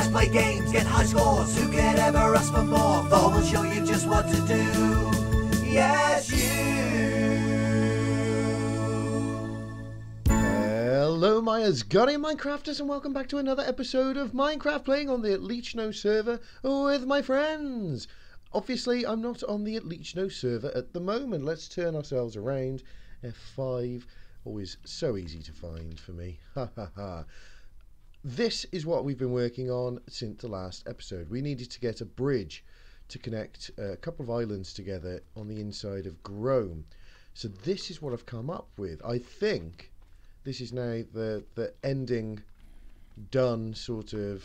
Let's play games, get high scores. Who could ever ask for more? Thor will show you just what to do. Yes, you. Hello, my Asgardian Minecrafters, and welcome back to another episode of Minecraft playing on the Otlichno server with my friends. Obviously, I'm not on the Otlichno server at the moment. Let's turn ourselves around. F5, always so easy to find for me. Ha ha ha. This is what we've been working on since the last episode. We needed to get a bridge to connect a couple of islands together on the inside of Grome. So this is what I've come up with. I think this is now the ending done sort of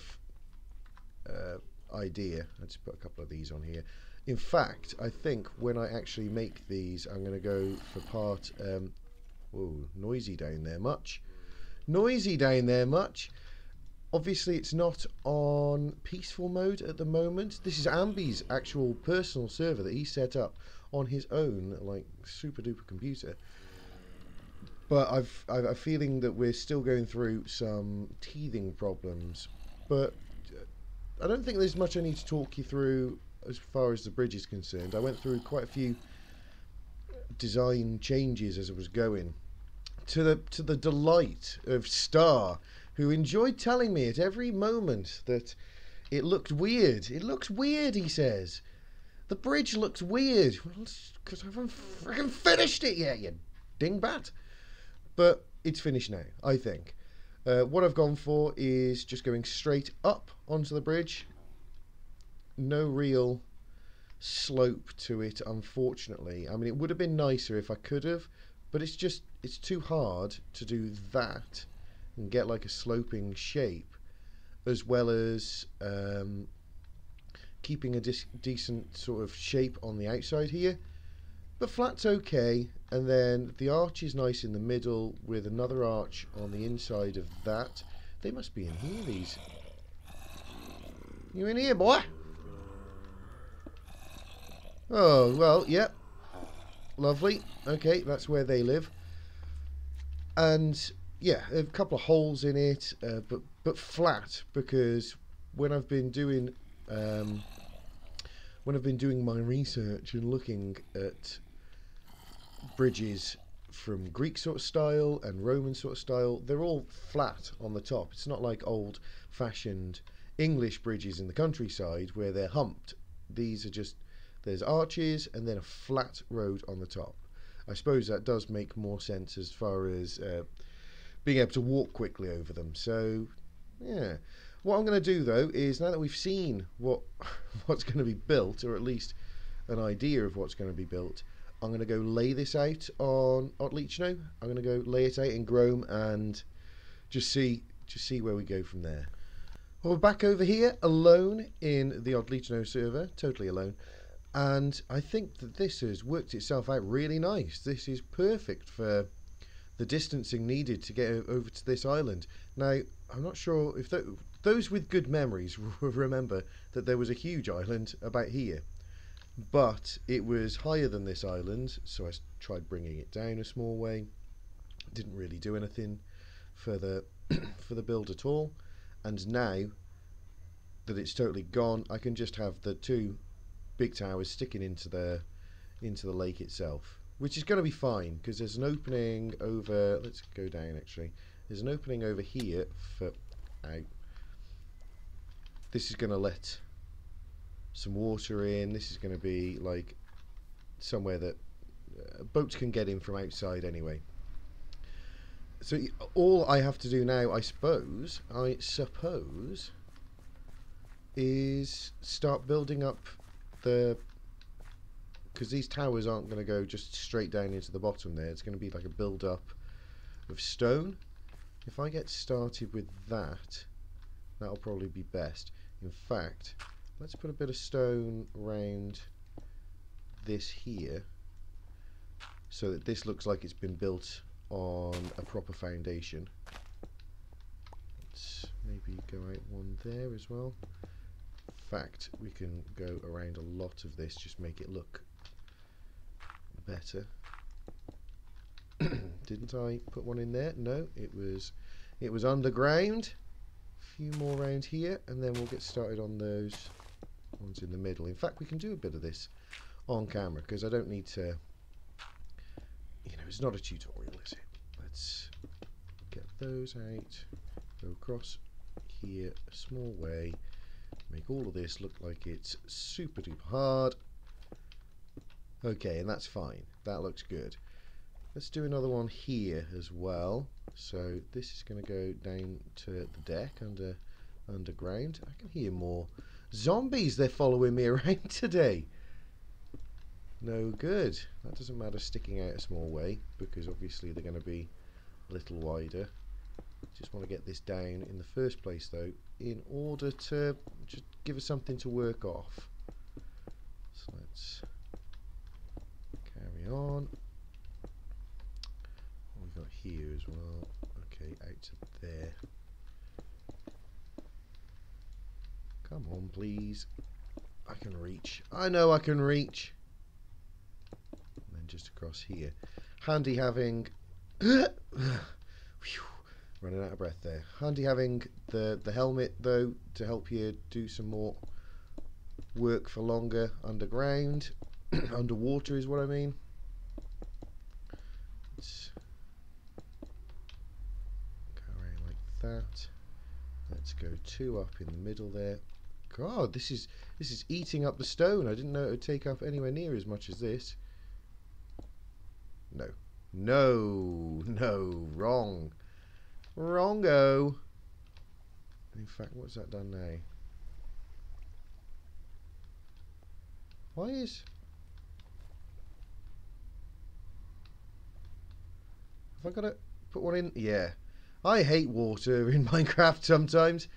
idea. Let's put a couple of these on here. In fact, I think when I actually make these, I'm going to go for part... whoa, noisy down there much. Noisy down there much. Obviously, it's not on peaceful mode at the moment. This is Ambi's actual personal server that he set up on his own, like, super duper computer. But I've a feeling that we're still going through some teething problems. But I don't think there's much I need to talk you through as far as the bridge is concerned. I went through quite a few design changes as I was going. To the delight of Star, who enjoyed telling me at every moment that it looked weird. It looks weird, he says. The bridge looks weird. Well, because I haven't freaking finished it yet, you dingbat. But it's finished now, I think. What I've gone for is just going straight up onto the bridge. No real slope to it, unfortunately. I mean, it would have been nicer if I could have, but it's too hard to do that and get like a sloping shape, as well as keeping a decent sort of shape on the outside here. But flat's okay, and then the arch is nice in the middle with another arch on the inside of that. They must be in here, these. You in here, boy? Oh, well, yep. Lovely. Okay, that's where they live. And yeah, a couple of holes in it, but flat, because when I've been doing my research and looking at bridges from Greek sort of style and Roman sort of style, they're all flat on the top. It's not like old-fashioned English bridges in the countryside where they're humped. These are just, there's arches and then a flat road on the top. I suppose that does make more sense as far as being able to walk quickly over them. So, yeah. What I'm going to do, though, is now that we've seen what's going to be built, or at least an idea of what's going to be built, I'm going to go lay this out on Otlichno. I'm going to go lay it out in Grome and just see where we go from there. Well, we're back over here, alone in the Otlichno server, totally alone. And I think that this has worked itself out really nice. This is perfect for the distancing needed to get over to this island. Now, I'm not sure if those with good memories will remember that there was a huge island about here. But it was higher than this island, so I tried bringing it down a small way. Didn't really do anything for the for the build at all. And now that it's totally gone, I can just have the two big towers sticking into the lake itself, which is going to be fine because there's an opening over. Let's go down. Actually, there's an opening over here for out. This is going to let some water in. This is going to be like somewhere that boats can get in from outside anyway. So all I have to do now, I suppose, is start building up because these towers aren't going to go just straight down into the bottom there. It's going to be like a build up of stone. If I get started with that, that'll probably be best. In fact, let's put a bit of stone around this here so that this looks like it's been built on a proper foundation. Let's maybe go out one there as well. In fact, we can go around a lot of this, just make it look better. Didn't I put one in there? No, it was underground. few more around here, and then we'll get started on those ones in the middle. In fact, we can do a bit of this on camera because I don't need to, you know, it's not a tutorial, is it? Let's get those out, go across here a small way, make all of this look like it's super duper hard. Okay, and that's fine. That looks good. Let's do another one here as well. So this is going to go down to the deck underground. I can hear more zombies. They're following me around today. No good. That doesn't matter sticking out a small way because obviously they're going to be a little wider. Just want to get this down in the first place though in order to just give us something to work off. So let's carry on. What we got here as well. Okay, out to there. Come on, please. I can reach. I know I can reach. And then just across here. Handy having... running out of breath there. Handy having the helmet, though, to help you do some more work for longer underground. Underwater is what I mean. Let's go around like that. Let's go 2 up in the middle there. God, this is eating up the stone. I didn't know it would take up anywhere near as much as this. No. No. No. Wrong. Wrongo. In fact, what's that done now? Why is... Have I got to put one in? Yeah. I hate water in Minecraft sometimes.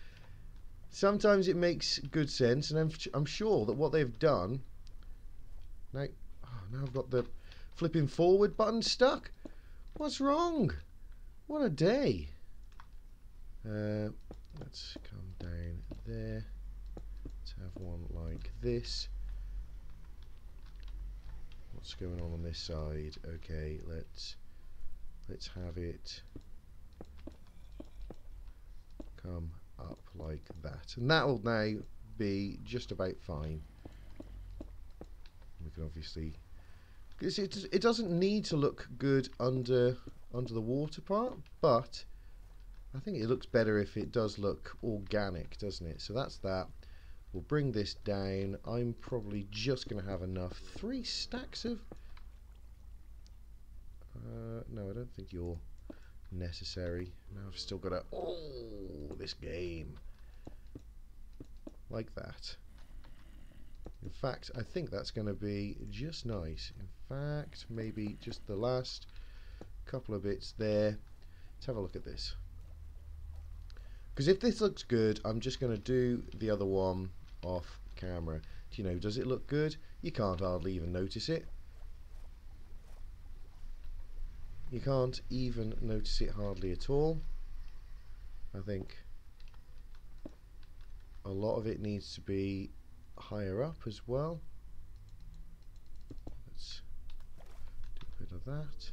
Sometimes it makes good sense, and I'm sure that what they've done... Now I've got the flipping forward button stuck. What's wrong? What a day. Let's come down there. Let's have one like this. What's going on this side? Okay, let's have it come up like that, and that'll now be just about fine. We can obviously, because it doesn't need to look good under the water part, but I think it looks better if it does look organic, doesn't it? So that's that. We'll bring this down. I'm probably just going to have enough. 3 stacks of... no, I don't think you're necessary. Now I've still got to... Oh, this game. Like that. In fact, I think that's going to be just nice. In fact, maybe just the last couple of bits there. Let's have a look at this. Because if this looks good, I'm just going to do the other one off camera. Do you know, does it look good? You can't hardly even notice it. You can't even notice it hardly at all. I think a lot of it needs to be higher up as well. Let's do a bit of that.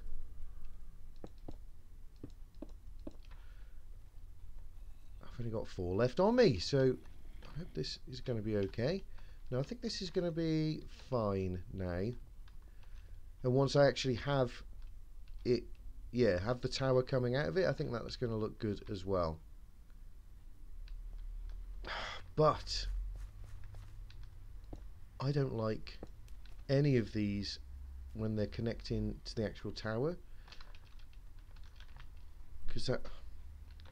I've only got 4 left on me, so I hope this is going to be okay. Now I think this is going to be fine now. And once I actually have it, yeah, have the tower coming out of it, I think that's going to look good as well. But I don't like any of these when they're connecting to the actual tower, because that,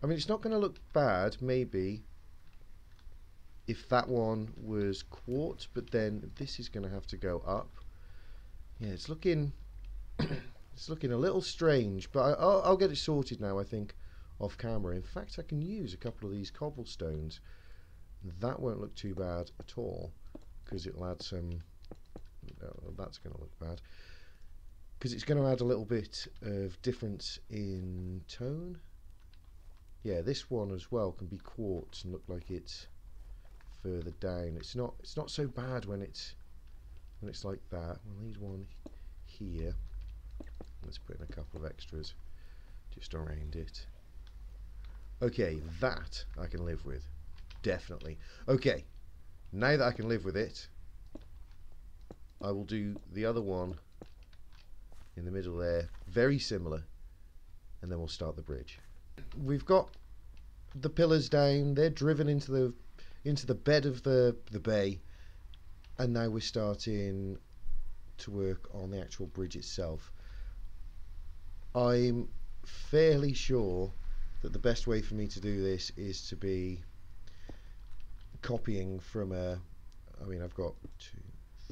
I mean, it's not going to look bad maybe if that one was quartz, but then this is going to have to go up. Yeah, it's looking it's looking a little strange, but I'll get it sorted now, I think, off camera. In fact, I can use a couple of these cobblestones. That won't look too bad at all, because it'll add some... that's going to look bad, because it's going to add a little bit of difference in tone. Yeah, this one as well can be quartz and look like it's further down. It's not so bad when it's like that. We'll need one here. Let's put in a couple of extras just around it. Okay, that I can live with. Definitely. Okay, now that I can live with it, I will do the other one in the middle there, very similar, and then we'll start the bridge. We've got the pillars down, they're driven into the bed of the bay, and now we're starting to work on the actual bridge itself. I'm fairly sure that the best way for me to do this is to be copying from I've got 2,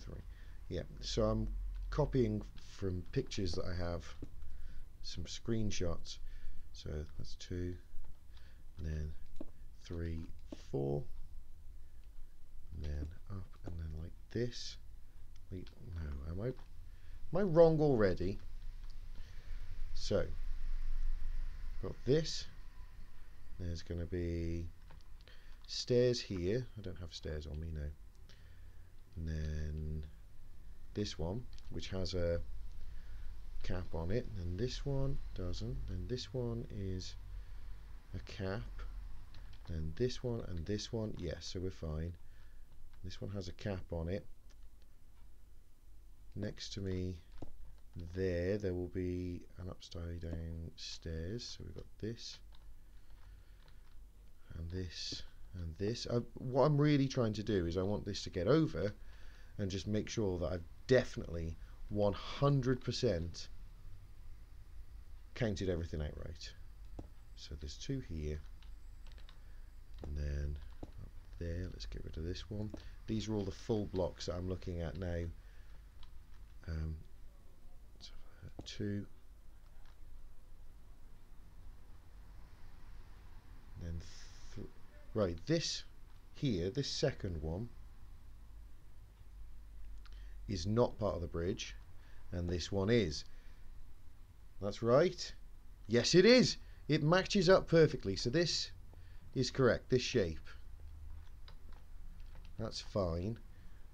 3, yeah, so I'm copying from pictures that I have, some screenshots. So that's 2, and then 3, 4, and then up, and then like this. Wait, no, am I wrong already? So got this. There's going to be stairs here. I don't have stairs on me now. And then this one, which has a cap on it, and this one doesn't. And this one is a cap. And this one and this one, yes, so we're fine. This one has a cap on it. Next to me there will be an upside down stairs. So we've got this and this and this. What I'm really trying to do is I want this to get over and just make sure that I've definitely 100% counted everything out right. So there's 2 here, and then up there, let's get rid of this one. These are all the full blocks that I'm looking at now. So 2, and then right, this here, this second one is not part of the bridge, and this one is. That's right. Yes, it is. It matches up perfectly. So this is correct, this shape. That's fine.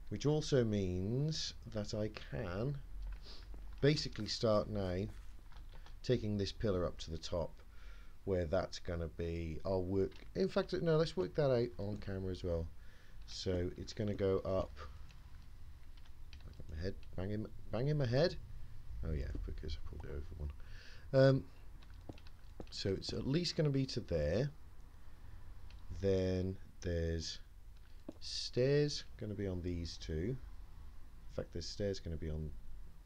Which also means that I can basically start now taking this pillar up to the top, where that's going to be, I'll work, in fact, no, let's work that out on camera as well. So it's going to go up, I've got my head, banging my head. Oh yeah, because I pulled it over one. So it's at least going to be to there. Then there's stairs going to be on these 2. In fact, there's stairs going to be on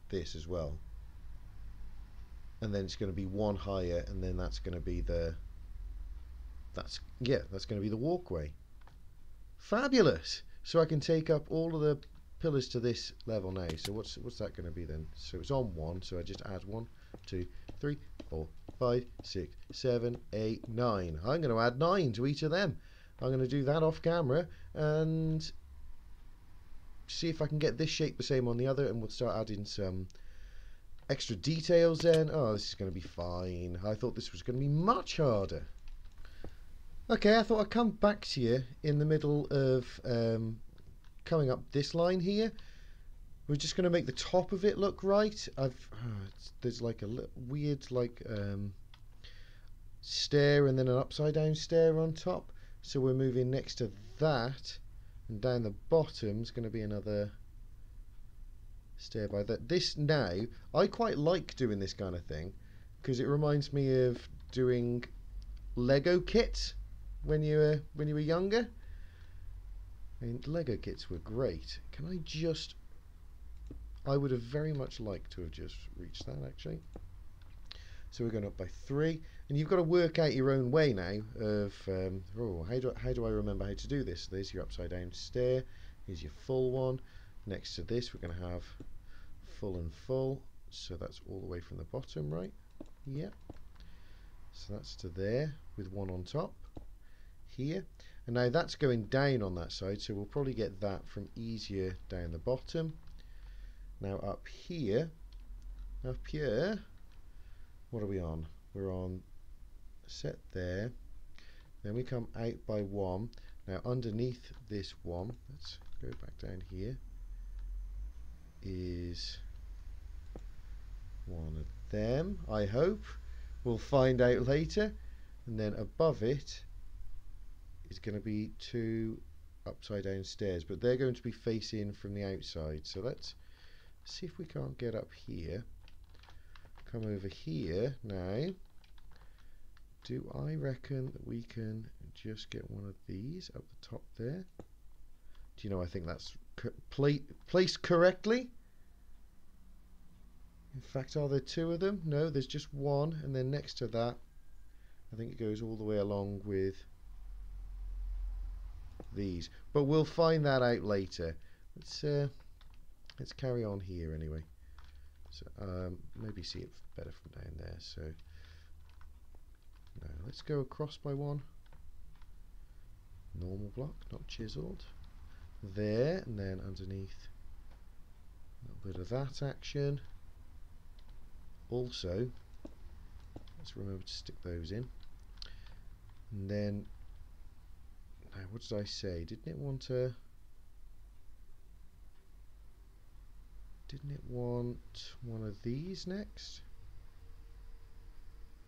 this as well. And then it's going to be one higher, and then that's going to be that's going to be the walkway. Fabulous. So I can take up all of the pillars to this level now. So what's that going to be then? So it's on 1, so I just add 1, 2, 3, 4, 5, 6, 7, 8, 9. I'm going to add 9 to each of them. I'm going to do that off camera and see if I can get this shape the same on the other, and we'll start adding some extra details then. Oh, this is going to be fine. I thought this was going to be much harder. Okay, I thought I'd come back to you in the middle of coming up this line here. We're just going to make the top of it look right. There's like a weird stair and then an upside down stair on top. So we're moving next to that, and down the bottom is going to be another stair by that. This now, I quite like doing this kind of thing because it reminds me of doing Lego kits when you were younger. I mean, Lego kits were great. I would have very much liked to have just reached that actually. So we're going up by 3, and you've got to work out your own way now of how do I remember how to do this? There's your upside down stair. Here's your full one. Next to this, we're going to have full and full. So that's all the way from the bottom, right? Yep. So that's to there with 1 on top here. And now that's going down on that side, so we'll probably get that from easier down the bottom. Now up here, what are we on? We're on set there. Then we come out by 1. Now underneath this one, let's go back down here, is one of them, I hope. We'll find out later. and then above it is going to be 2 upside down stairs, but they're going to be facing from the outside. So let's see if we can't get up here. Come over here now. Do I reckon that we can just get one of these up the top there? Do you know, I think that's placed correctly. In fact, are there 2 of them? No, there's just one, and then next to that I think it goes all the way along with these, but we'll find that out later. Let's carry on here anyway. So maybe see it better from down there. So no, let's go across by 1. Normal block, not chiseled. There, and then underneath a little bit of that action. Also, let's remember to stick those in. And then, now what did I say? Didn't it want one of these next?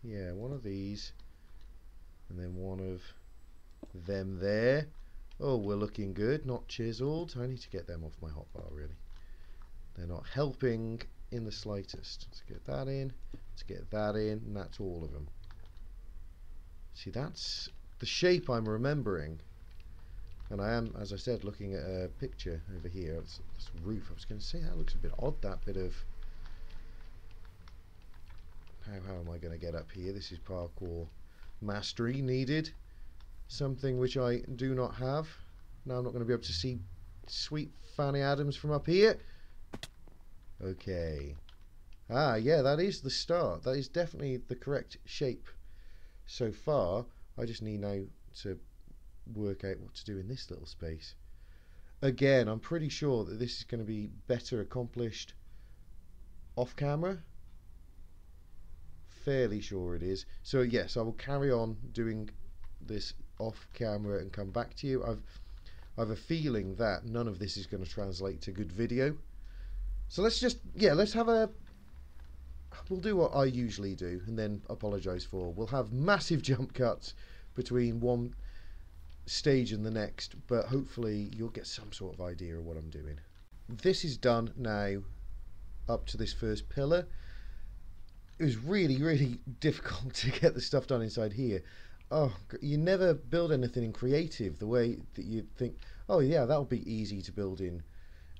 Yeah, one of these, and then one of them there. Oh, we're looking good. Not chiseled. I need to get them off my hotbar, really. They're not helping in the slightest. Let's get that in. Let's get that in, and that's all of them. See, that's the shape I'm remembering. And I am, as I said, looking at a picture over here. It's this roof. I was going to say that looks a bit odd, that bit of... How am I going to get up here? This is parkour mastery needed. Something which I do not have. Now I'm not going to be able to see sweet Fanny Adams from up here. Okay. Ah, yeah, that is the start. That is definitely the correct shape so far. I just need now to work out what to do in this little space. Again, I'm pretty sure that this is going to be better accomplished off camera. Fairly sure it is. So yes, I will carry on doing this off camera and come back to you. I've a feeling that none of this is going to translate to good video. So let's just, yeah, we'll do what I usually do and then apologise for. We'll have massive jump cuts between one stage and the next, but hopefully you'll get some sort of idea of what I'm doing. This is done now up to this first pillar. It was really, really difficult to get the stuff done inside here. Oh, you never build anything in creative the way that you think, oh yeah, that'll be easy to build in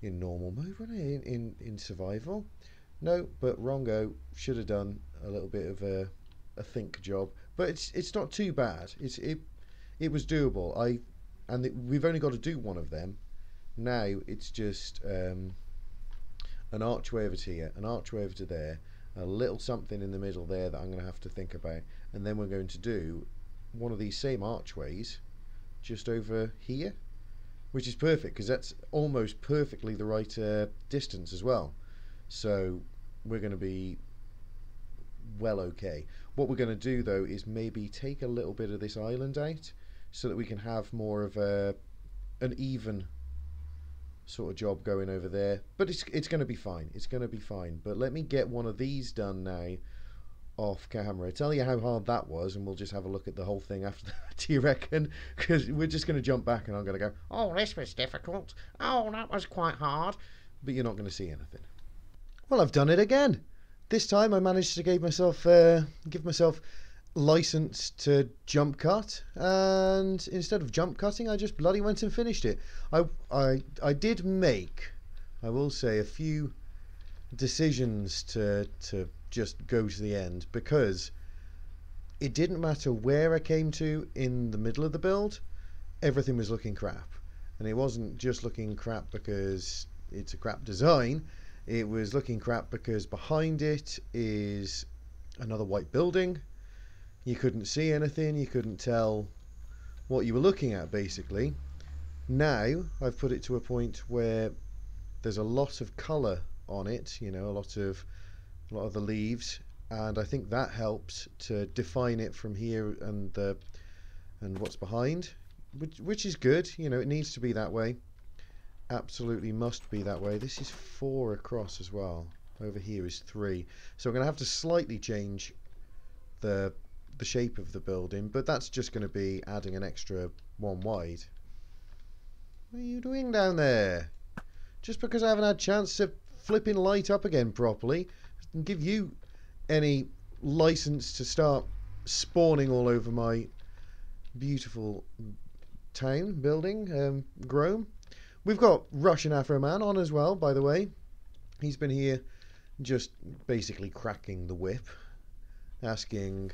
normal mode, wouldn't it? In survival. No, but wrongo. Should have done a little bit of a think job, but it's not too bad. It was doable. We've only got to do one of them. Now it's just an archway over to here, an archway over to there, a little something in the middle there that I'm going to have to think about, and then we're going to do one of these same archways just over here, which is perfect because that's almost perfectly the right distance as well. So we're going to be well okay. What we're going to do though is maybe take a little bit of this island out so that we can have more of an even sort of job going over there, but it's going to be fine. It's going to be fine. But let me get one of these done now off camera, tell you how hard that was, and we'll just have a look at the whole thing after that. Do you reckon? Because we're just going to jump back and I'm going to go, oh, this was difficult, oh, that was quite hard, but you're not going to see anything. Well, I've done it again. This time I managed to give myself license to jump cut, and instead of jump cutting I just bloody went and finished it. I did make, I will say, a few decisions to just go to the end, because it didn't matter where I came to in the middle of the build, everything was looking crap. And it wasn't just looking crap because it's a crap design, it was looking crap because behind it is another white building. You couldn't see anything, you couldn't tell what you were looking at, basically. Now I've put it to a point where there's a lot of colour on it, you know, a lot of the leaves, and I think that helps to define it from here and what's behind, which is good. You know, it needs to be that way. Absolutely must be that way. This is 4 across as well. Over here is 3. So I'm going to have to slightly change the the shape of the building, but that's just going to be adding an extra one wide. What are you doing down there? Just because I haven't had a chance to flipping light up again properly and give you any license to start spawning all over my beautiful town building, Grome. We've got Russian Afro Man on as well, by the way. He's been here just basically cracking the whip, asking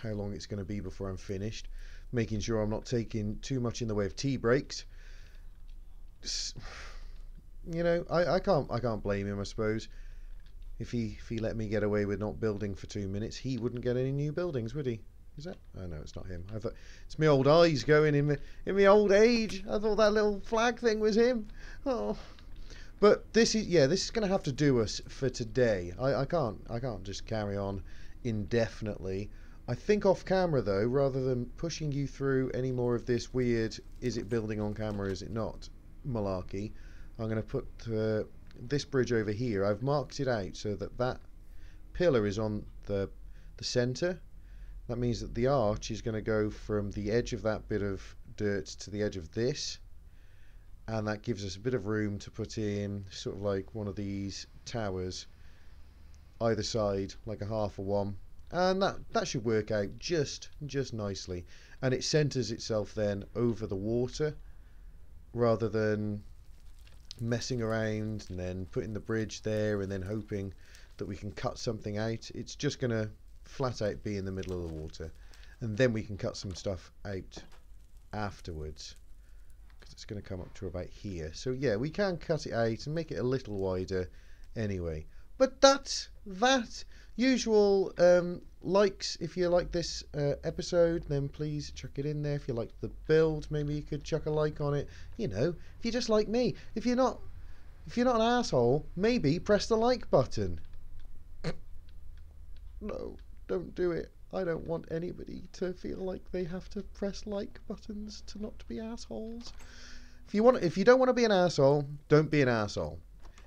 how long it's going to be before I'm finished, making sure I'm not taking too much in the way of tea breaks. You know, I can't blame him, I suppose. If he let me get away with not building for 2 minutes, he wouldn't get any new buildings, would he? Is that? Oh no, it's not him. I thought it's my old eyes going in my old age. I thought that little flag thing was him. Oh, but this is going to have to do us for today. I can't just carry on indefinitely. I think off camera though, rather than pushing you through any more of this weird, is it building on camera, is it not, malarkey, I'm going to put this bridge over here. I've marked it out so that pillar is on the centre. That means that the arch is going to go from the edge of that bit of dirt to the edge of this, and that gives us a bit of room to put in sort of like one of these towers either side, like a half of one, and that should work out just nicely. And it centres itself then over the water rather than messing around and then putting the bridge there and then hoping that we can cut something out. It's just going to flat out be in the middle of the water, and then we can cut some stuff out afterwards because it's going to come up to about here. So yeah, we can cut it out and make it a little wider anyway. But that's that. Usual likes. If you like this episode, then please chuck it in there. If you like the build, maybe you could chuck a like on it. You know, if you just like me. If you're not an asshole, maybe press the like button. No, don't do it. I don't want anybody to feel like they have to press like buttons to not be assholes. If you don't want to be an asshole, don't be an asshole.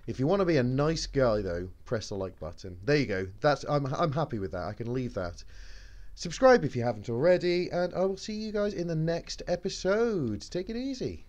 If you want to be a nice guy though, press the like button. There you go. I'm happy with that. I can leave that. Subscribe if you haven't already, and I will see you guys in the next episode. Take it easy.